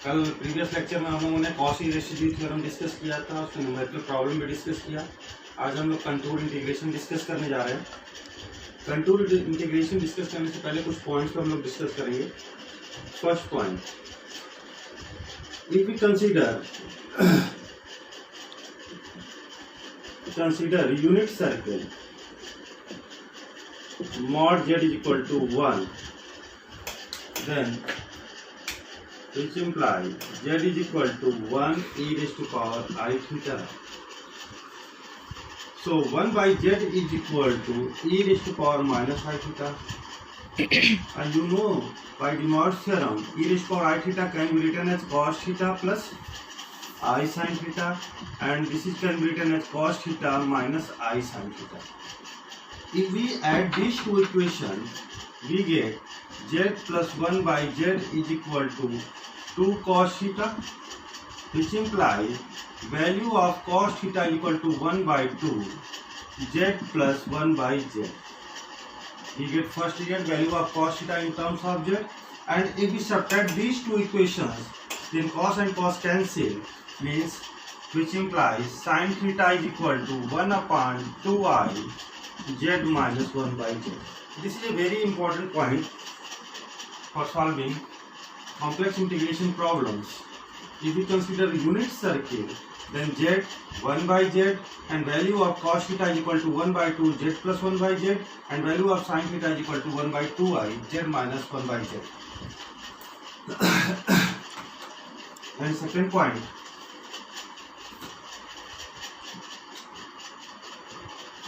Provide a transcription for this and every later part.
कल previous lecture में हम लोगों ने कॉशी रेसिड्यू थ्योरम डिस्कस किया था, उसमें न्यूमेरिकल प्रॉब्लम भी डिस्कस किया। आज हम लोग कंटूर इंटीग्रेशन डिस्कस करने जा रहे हैं। कंटूर इंटीग्रेशन डिस्कस करने से पहले कुछ पॉइंट्स को हम लोग डिस्कस करेंगे। First point, if we consider unit circle mod z is equal to 1, then which implies z is equal to 1 e raised to power I theta. So 1 by z is equal to e raised to power minus I theta. And you know, by De Morgan's theorem, e raised to power I theta can be written as cos theta plus I sin theta, and this is can be written as cos theta minus I sin theta. If we add these two equations, we get z plus 1 by z is equal to 2 cos theta, which implies value of cos theta equal to 1 by 2 z plus 1 by z. We get first value of cos theta in terms of z, and if we subtract these two equations, then cos and cos cancel, means which implies sin theta is equal to 1 upon 2i z minus 1 by z. This is a very important point for solving complex integration problems. If we consider unit circle, then z 1 by z and value of cos theta is equal to 1 by 2 z plus 1 by z, and value of sin theta is equal to 1 by 2i z minus 1 by z. And second point,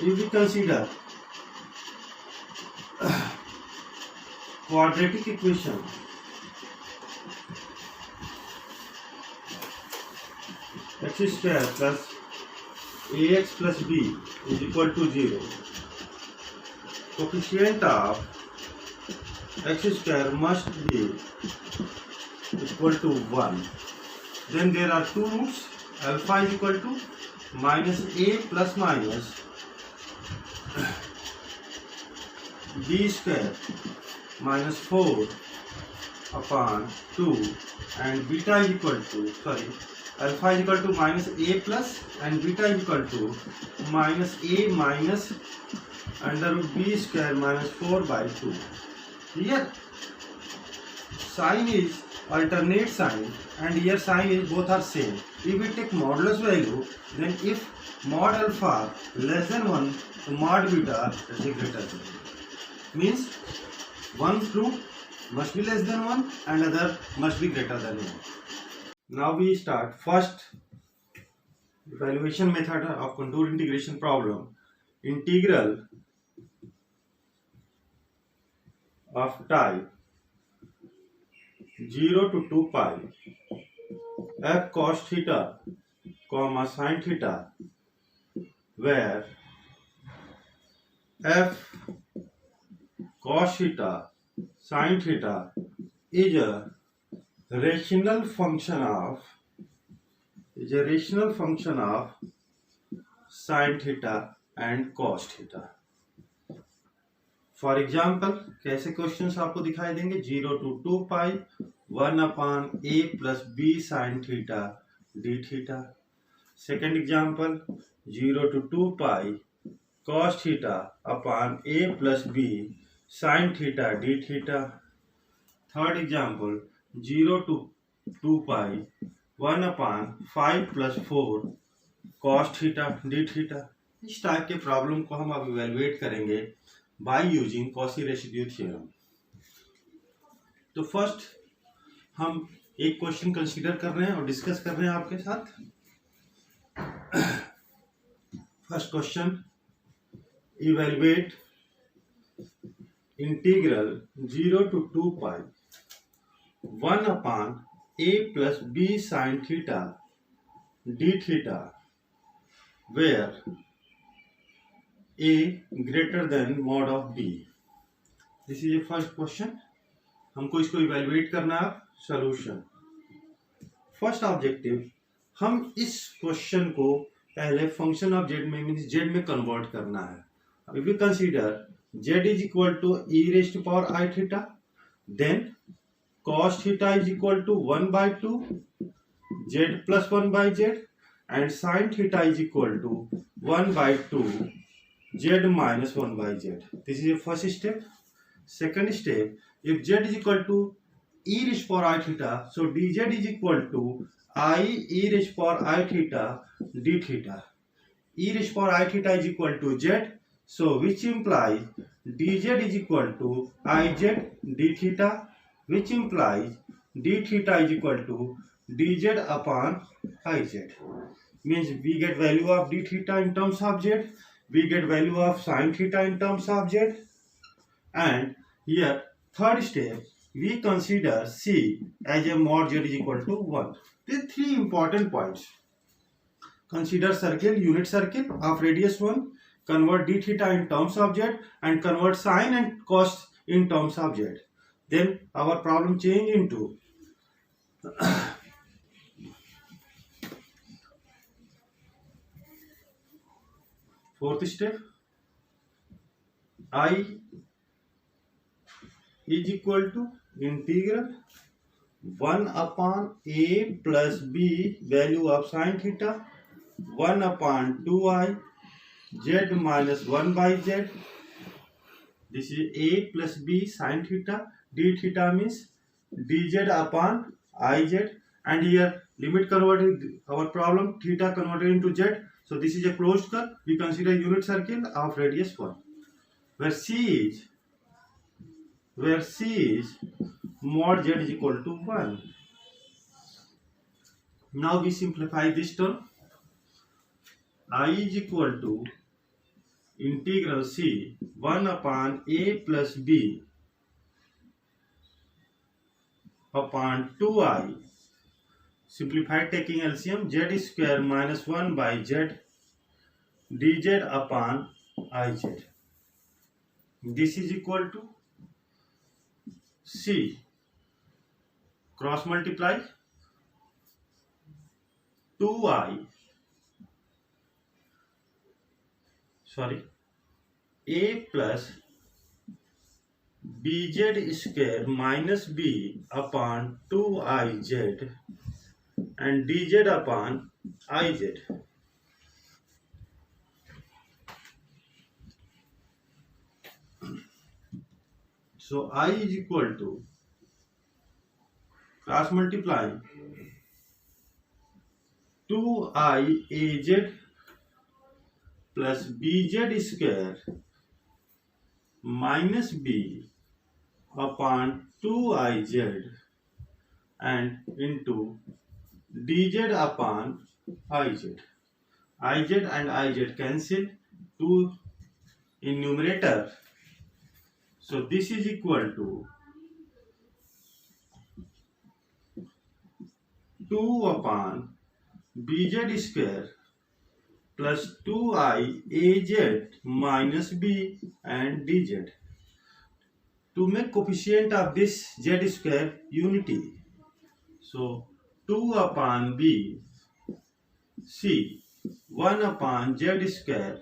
if we consider quadratic equation, x square plus ax plus b is equal to 0. Coefficient of x square must be equal to 1. Then there are two roots, alpha is equal to minus a plus minus b square minus 4 upon 2, and beta is equal to, alpha is equal to minus a plus and beta is equal to minus a minus under root b square minus 4 by 2. Here sign is alternate sign and here sign is both are same. If we take modulus value, then if mod alpha less than 1, so mod beta is greater than 1. Means one root must be less than 1 and other must be greater than 1. Now we start first evaluation method of contour integration problem. Integral of type 0 to 2 pi f cos theta comma sin theta, where f cos theta sin theta is a rational function of sin theta and cos theta. For example कैसे questions आपको दिखाई देंगे, 0 to 2 pi 1 upon a plus b sin theta d theta. Second example 0 to 2 pi cos theta upon a plus b sin theta d theta. Third example 0 to 2 pi 1 upon 5 plus 4 cos theta d theta. इस type के problem को हम अब evaluate करेंगे by using Cauchy residue theorem. तो first हम एक question consider कर रहे हैं और डिस्कस कर रहे हैं आपके साथ. First question, evaluate integral 0 to 2 pi 1 upon a plus b sin theta d theta, where a greater than mod of b. This is a first question. हमको इसको इवेलुएट करना है. सॉल्यूशन, फर्स्ट ऑब्जेक्टिव, हम इस क्वेश्चन को पहले function of Z में means Z में कन्वर्ट करना है. If you consider z is equal to e raised to power I theta, then cos theta is equal to 1 by 2 z plus 1 by z, and sin theta is equal to 1 by 2 z minus 1 by z. This is your first step. Second step, if z is equal to e raised power I theta, so dz is equal to I e raised power I theta d theta. E raised power I theta is equal to z, so which implies dz is equal to Iz d theta, which implies d theta is equal to dz upon Iz. Means we get value of d theta in terms of z, we get value of sin theta in terms of z, and here third step, we consider C as a mod z is equal to 1. These three important points. Consider circle, unit circle of radius 1, convert d theta in terms of z, and convert sin and cos in terms of z. Then our problem change into fourth step. I is equal to integral 1 upon a plus b value of sin theta 1 upon 2i z minus 1 by z. This is a plus b sin theta, d theta means dz upon iz, and here limit converted our problem theta converted into z. So this is a closed curve. We consider unit circle of radius 1, where C is mod z is equal to 1. Now we simplify this term. I is equal to integral C 1 upon a plus b upon 2i, simplified taking LCM, z square minus 1 by z dz upon Iz. This is equal to C cross multiply 2i, a plus bz square minus b upon 2iz and dz upon Iz. So I is equal to cross multiplying 2iaz plus bz square minus b upon 2iz and into dz upon Iz. Iz and Iz cancel, 2 in numerator. So this is equal to 2 upon bz square plus 2iaz minus b and dz. To make coefficient of this z square unity, so 2 upon b c 1 upon z square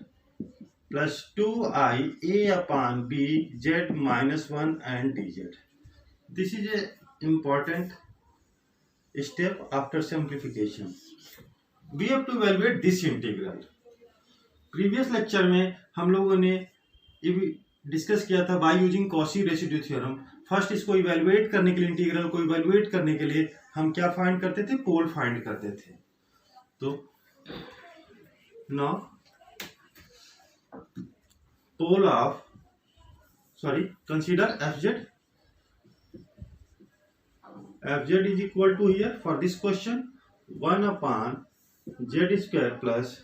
plus 2ia upon b z minus 1 and dz. This is a important step after simplification. We have to evaluate this integral. Previous lecture में हम लोगों ने discuss किया था by using Cauchy residue theorem. First इसको evaluate करने के लिए, इंटीग्रल को इवेलुएट करने के लिए हम क्या फाइंड करते थे? पोल फाइंड करते थे. तो now pole of consider fz is equal to here for this question 1 upon z square plus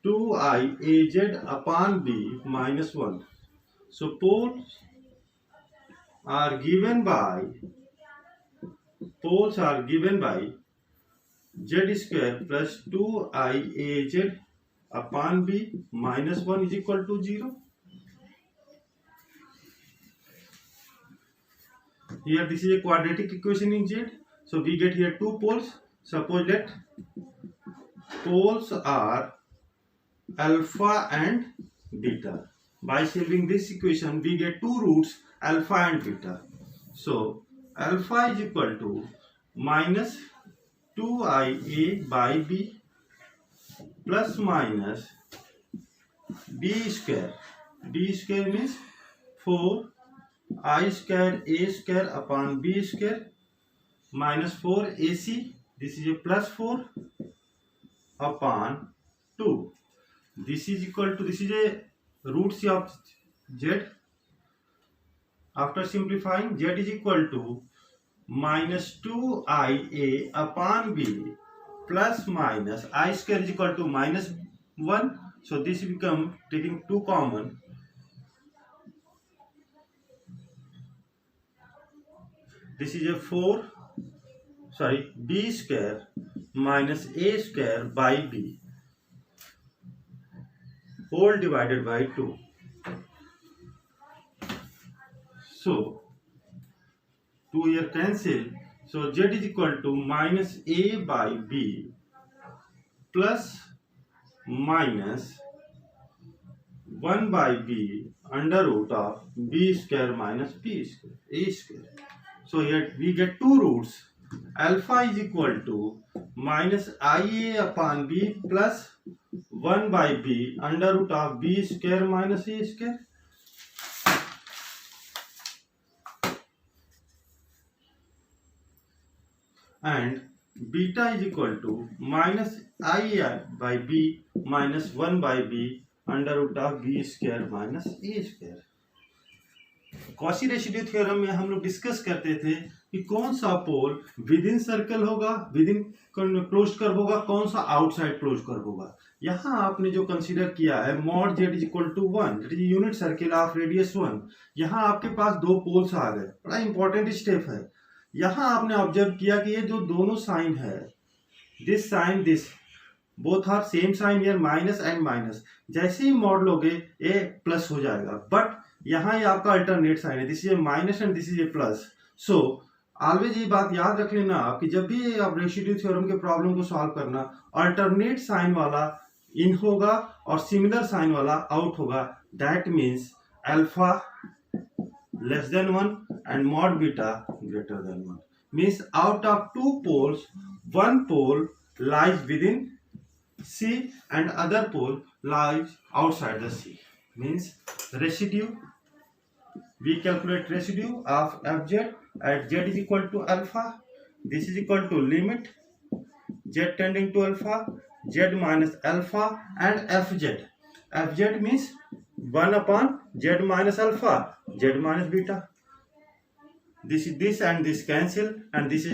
2iaz upon b minus 1. So poles are given by z square plus 2iaz upon b minus 1 is equal to 0. Here this is a quadratic equation in Z. So we get here two poles. Suppose that poles are alpha and beta. By solving this equation we get two roots alpha and beta. So alpha is equal to minus 2ia by b plus minus b square. b square means 4 I square a square upon b square minus 4 ac. This is a plus 4 upon 2. This is equal to, this is a root c of z. After simplifying, z is equal to minus 2ia upon b plus minus I square is equal to minus 1. So this become, taking 2 common, this is a 4 b square minus a square by b whole divided by 2. So 2 here cancel. So z is equal to minus a by b plus minus 1 by b under root of b square minus b square a square. So here we get two roots. Alpha is equal to minus ia upon b plus 1 by b under root of b square minus a square. And beta is equal to minus ia by b minus 1 by b under root of b square minus a square. Cauchy residue theorem में हम लोग discuss करते थे कि कौन सा पोल with in circle होगा, with in closed curve होगा, कौन सा आउटसाइड क्लोज्ड कर्व होगा. यहाँ आपने जो कंसीडर किया है mod z is equal to 1, that is unit circle of radius 1. यहाँ आपके पास दो पोल्स आ गए, बड़ा इंपॉर्टेंट स्टेप है. यहाँ आपने ऑब्जर्व किया कि ये जो दोनों साइन है, this sign this both are same sign here, minus and minus. जैसे ही मॉड लोगे ये प्लस हो जाएगा, बट यहाँ ये आपका अल्टरनेट साइन है, this is a minus and this is a plus. So always ये बात याद रख लेना आप कि जब भी आप रेसिड्यू थ्योरम के प्रॉब्लम को सॉल्व करना, अल्टरनेट साइन वाला इन होगा और सिमिलर साइन वाला आउट होगा. That means alpha less than 1 and mod beta greater than 1. Means out of two poles, one pole lies within C and other pole lies outside the C. Means residue, we calculate residue of fz at z is equal to alpha. This is equal to limit z tending to alpha, z minus alpha and fz. Fz means 1 upon z minus alpha, z minus beta. This is this and this cancel, and this is.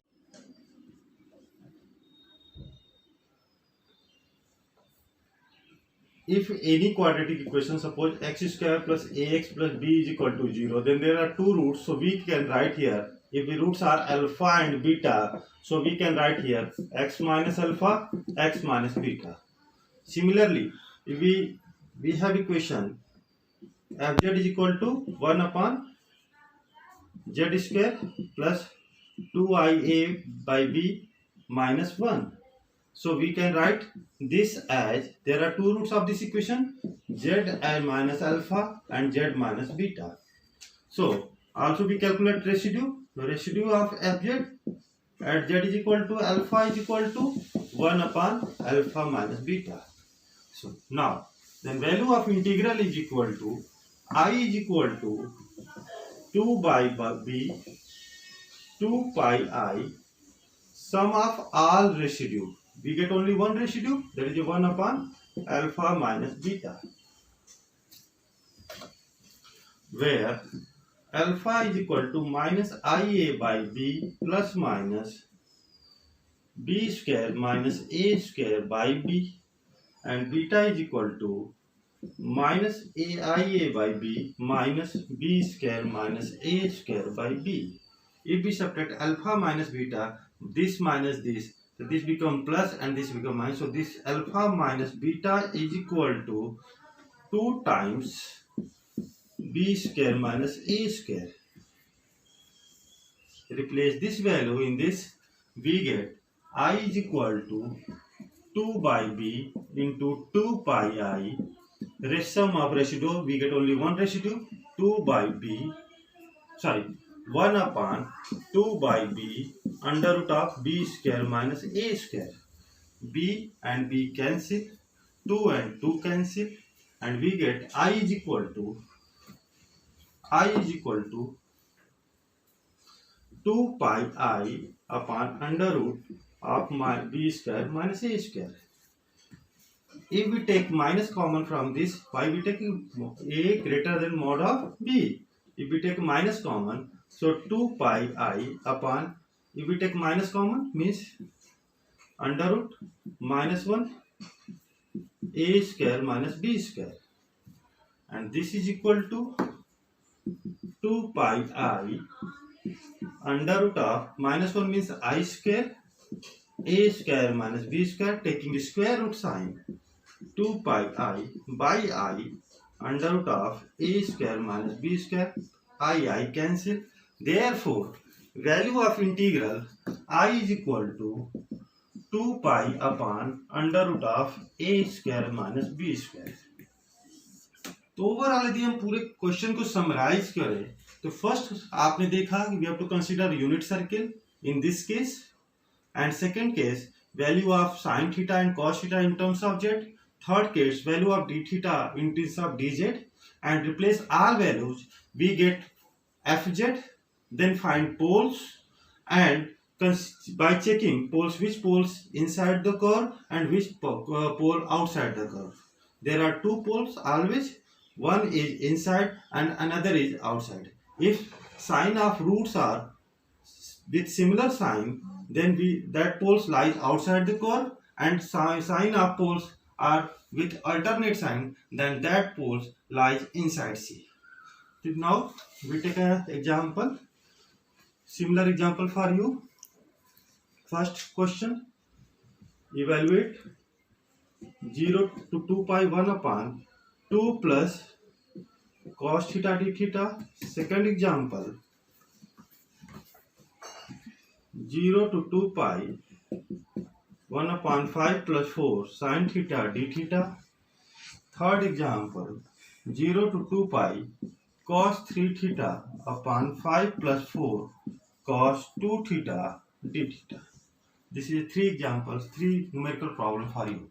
If any quadratic equation, suppose x square plus ax plus b is equal to 0, then there are two roots, so we can write here, if the roots are alpha and beta, so we can write here x minus alpha, x minus beta. Similarly, if we have equation fz is equal to 1 upon z square plus 2ia by b minus 1. So we can write this as, there are two roots of this equation, z minus alpha and z minus beta. So also we calculate residue. The residue of fz at z is equal to alpha is equal to 1 upon alpha minus beta. So now then value of integral is equal to I is equal to 2 by b 2 pi I sum of all residue. We get only one residue, that is 1 upon alpha minus beta, where alpha is equal to minus ia by b plus minus b square minus a square by b, and beta is equal to minus aia by b minus b square minus a square by b. If we subtract alpha minus beta, this minus this, so this become plus and this become minus. So this alpha minus beta is equal to 2 times b square minus a square. Replace this value in this, we get I is equal to 2 by b into 2 pi I. Rest sum of residue, we get only one residue, 2 by b, 1 upon 2 by b under root of b square minus a square. B and b cancel, 2 and 2 cancel, and we get I is equal to 2 pi I upon under root of my b square minus a square. If we take minus common from this, why we take a greater than mod of b? If we take minus common, so 2 pi I upon, if we take minus common means under root minus 1 a square minus b square, and this is equal to 2 pi I under root of minus 1 means I square, a square minus b square, taking square root sign, 2 pi I by I under root of a square minus b square, I cancel. Therefore, value of integral I is equal to 2 pi upon under root of a square minus b square. तो overall यदि हम पूरे question को summarise करें तो first आपने देखा कि we have to consider unit circle in this case, and second case value of sin theta and cos theta in terms of z, third case value of d theta in terms of dz, and replace all values we get fz, then find poles, and by checking poles, which poles inside the curve and which pole outside the curve. There are two poles always, one is inside and another is outside. If sign of roots are with similar sign, then that poles lies outside the curve, and sign of poles are with alternate sign, then that poles lies inside C. Now we take an example, similar example for you. First question, evaluate 0 to 2 pi 1 upon 2 plus cos theta d theta. Second example, 0 to 2 pi 1 upon 5 plus 4 sin theta d theta. Third example, 0 to 2 pi cos 3 theta upon 5 plus 4 cos 2 theta d theta. This is three examples, three numerical problems for you.